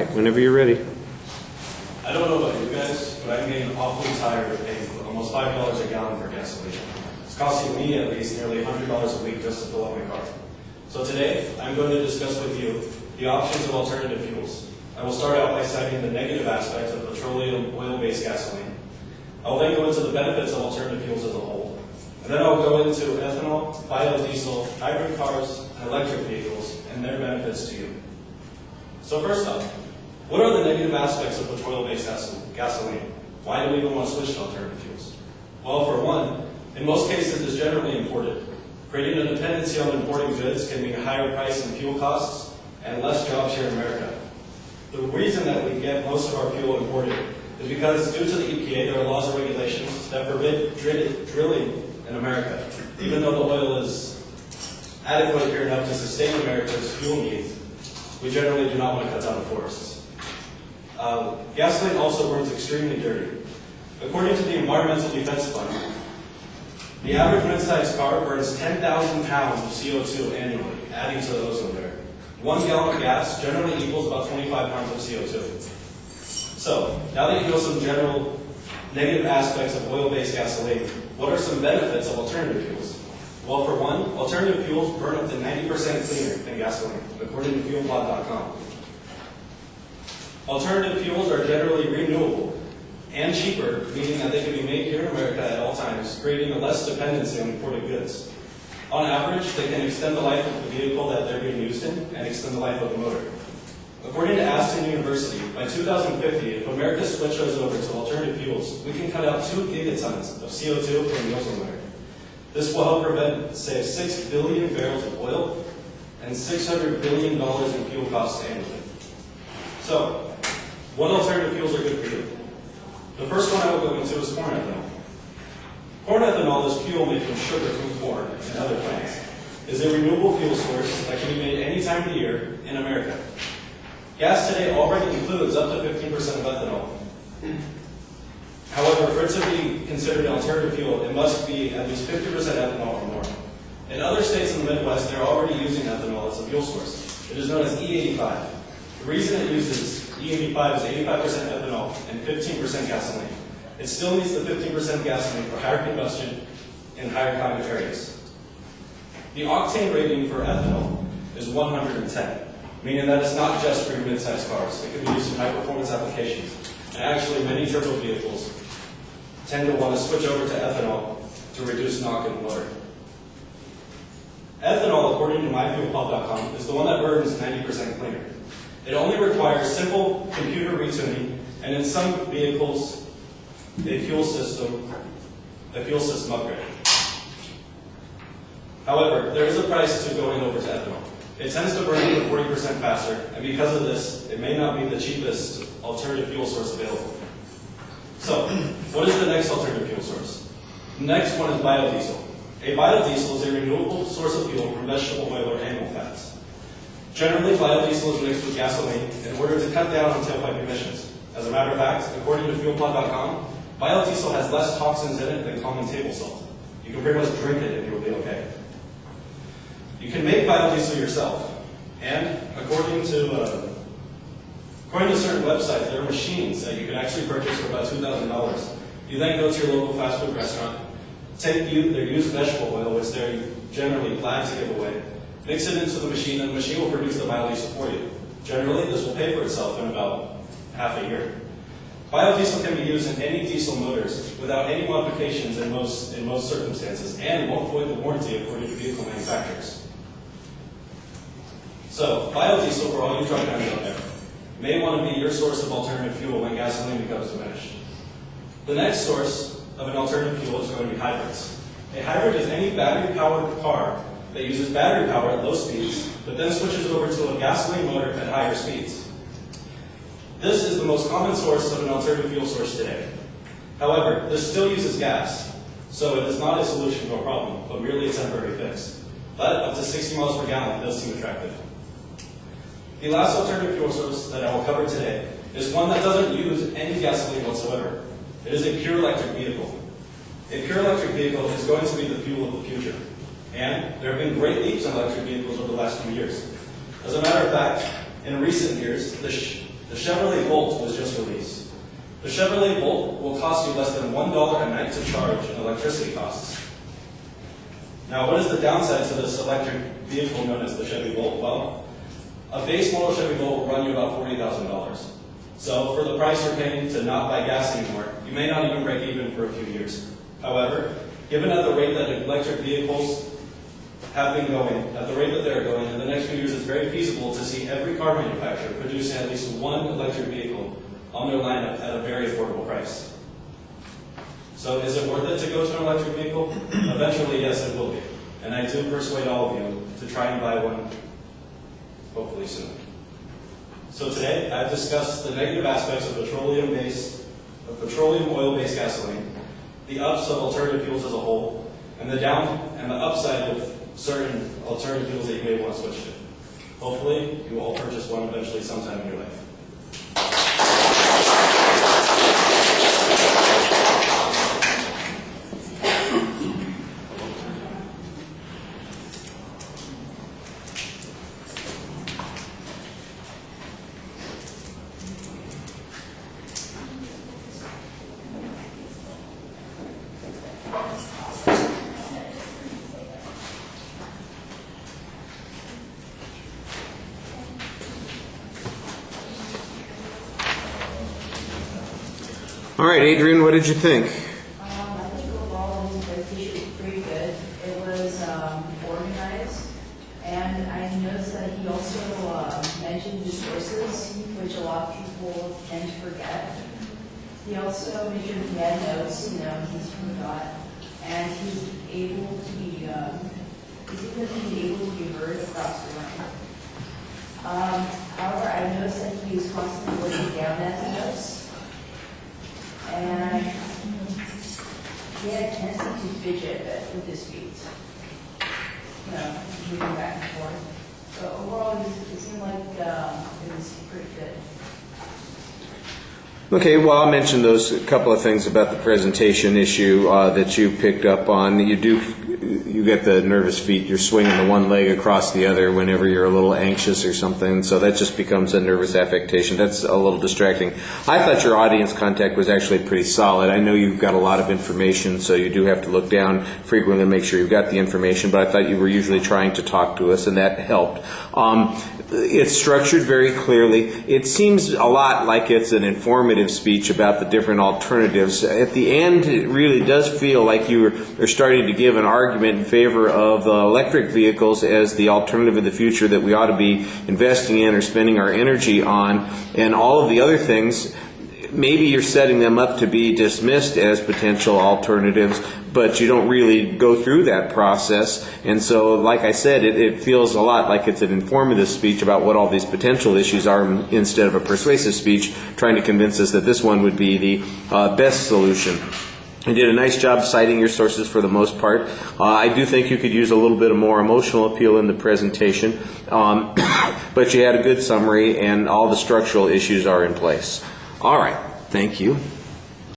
Whenever you're ready. I don't know about you guys, but I'm getting awfully tired of paying almost $5 a gallon for gasoline. It's costing me at least nearly $100 a week just to fill up my car. So today, I'm going to discuss with you the options of alternative fuels. I will start out by citing the negative aspects of petroleum oil-based gasoline. I will then go into the benefits of alternative fuels as a whole. And then I'll go into ethanol, biodiesel, hybrid cars, and electric vehicles, and their benefits to you. So first up, what are the negative aspects of petroleum-based gasoline? Why do we even want to switch to alternative fuels? Well, for one, in most cases it's generally imported. Creating a dependency on importing goods can mean a higher price in fuel costs and less jobs here in America. The reason that we get most of our fuel imported is because due to the EPA, there are laws and regulations that forbid drilling in America. Even though the oil is adequate here enough to sustain America's fuel needs, we generally do not want to cut down the forests. Gasoline also burns extremely dirty. According to the Environmental Defense Fund, the average mid-sized car burns 10,000 pounds of CO2 annually, adding to the ozone layer. 1 gallon of gas generally equals about 25 pounds of CO2. So, now that you know some general negative aspects of oil-based gasoline, what are some benefits of alternative fuels? Well, for one, alternative fuels burn up to 90% cleaner than gasoline, according to fuelplot.com. Alternative fuels are generally renewable and cheaper, meaning that they can be made here in America at all times, creating a less dependency on imported goods. On average, they can extend the life of the vehicle that they're being used in and extend the life of the motor. According to Aston University, by 2050, if America switches over to alternative fuels, we can cut out 2 gigatons of CO2 from the ozone layer. This will help save 6 billion barrels of oil and $600 billion in fuel costs annually. So, what alternative fuels are good for you? The first one I will go into is corn ethanol. Corn ethanol is fuel made from sugar from corn and other plants. It is a renewable fuel source that can be made any time of the year in America. Gas today already includes up to 15% of ethanol. However, for it to be considered an alternative fuel, it must be at least 50% ethanol or more. In other states in the Midwest, they're already using ethanol as a fuel source. It is known as E85. The reason it uses E85 is 85% ethanol and 15% gasoline. It still needs the 15% gasoline for higher combustion in higher climate areas. The octane rating for ethanol is 110, meaning that it's not just for your mid-sized cars. It can be used in high-performance applications. And actually, many turbo vehicles tend to want to switch over to ethanol to reduce knock in the motor. Ethanol, according to myfuelpub.com, is the one that burns 90% cleaner. It only requires simple computer retuning, and in some vehicles, a fuel system upgrade. However, there is a price to going over to ethanol. It tends to burn over 40% faster, and because of this, it may not be the cheapest alternative fuel source available. So, what is the next alternative fuel source? The next one is biodiesel. A biodiesel is a renewable source of fuel from vegetable oil or animal fats. Generally, biodiesel is mixed with gasoline in order to cut down on tailpipe emissions. As a matter of fact, according to fuelplot.com, biodiesel has less toxins in it than common table salt. You can pretty much drink it and you'll be okay. You can make biodiesel yourself, and according to certain websites, there are machines that you can actually purchase for about $2,000. You then go to your local fast food restaurant, take their used vegetable oil, which they're generally glad to give away, mix it into the machine, and the machine will produce the biodiesel for you. Generally, this will pay for itself in about half a year. Biodiesel can be used in any diesel motors without any modifications in most circumstances, and won't void the warranty according to vehicle manufacturers. So, biodiesel, for all you truck drivers out there, may want to be your source of alternative fuel when gasoline becomes diminished. The next source of an alternative fuel is going to be hybrids. A hybrid is any battery-powered car that uses battery power at low speeds, but then switches over to a gasoline motor at higher speeds. This is the most common source of an alternative fuel source today. However, this still uses gas, so it is not a solution to a problem, but merely a temporary fix. But up to 60 miles per gallon does seem attractive. The last alternative fuel source that I will cover today is one that doesn't use any gasoline whatsoever. It is a pure electric vehicle. A pure electric vehicle is going to be the fuel of the future. And there have been great leaps in electric vehicles over the last few years. As a matter of fact, in recent years, The Chevrolet Volt was just released. The Chevrolet Volt will cost you less than $1 a night to charge in electricity costs. Now, what is the downside to this electric vehicle known as the Chevy Volt? Well, a base model Chevy Volt will run you about $40,000. So for the price you're paying to not buy gas anymore, you may not even break even for a few years. However, given at the rate that electric vehicles have been going, at the rate that they're going, in the next few years it's very feasible to see every car manufacturer producing at least one electric vehicle on their lineup at a very affordable price. So is it worth it to go to an electric vehicle? Eventually, yes, it will be. And I do persuade all of you to try and buy one, hopefully soon. So today, I've discussed the negative aspects of petroleum oil-based gasoline, the ups of alternative fuels as a whole, and the upside of certain alternative fuels that you may want to switch to. Hopefully, you will all purchase one eventually sometime in your life. All right, Adrian, what did you think? I think overall the presentation was pretty good. It was organized, and I noticed that he also mentioned his sources, which a lot of people tend to forget. He also made sure he had notes, he's forgot, and he's able to be heard across the room. However, I noticed that he was constantly looking down at the notes. And he had a tendency to fidget a bit with his feet, moving back and forth. So overall, it seemed like it was pretty good. Okay, well, I'll mention those couple of things about the presentation issue that you picked up on. You get the nervous feet. You're swinging the one leg across the other whenever you're a little anxious or something. So that just becomes a nervous affectation. That's a little distracting. I thought your audience contact was actually pretty solid. I know you've got a lot of information, so you do have to look down frequently to make sure you've got the information. But I thought you were usually trying to talk to us, and that helped. It's structured very clearly. It seems a lot like it's an informative speech about the different alternatives. At the end, it really does feel like you are starting to give an argument in favor of electric vehicles as the alternative of the future that we ought to be investing in or spending our energy on, and all of the other things. Maybe you're setting them up to be dismissed as potential alternatives, but you don't really go through that process. And so, like I said, it feels a lot like it's an informative speech about what all these potential issues are instead of a persuasive speech trying to convince us that this one would be the best solution. You did a nice job citing your sources for the most part. I do think you could use a little bit of more emotional appeal in the presentation, but you had a good summary and all the structural issues are in place. All right. Thank you.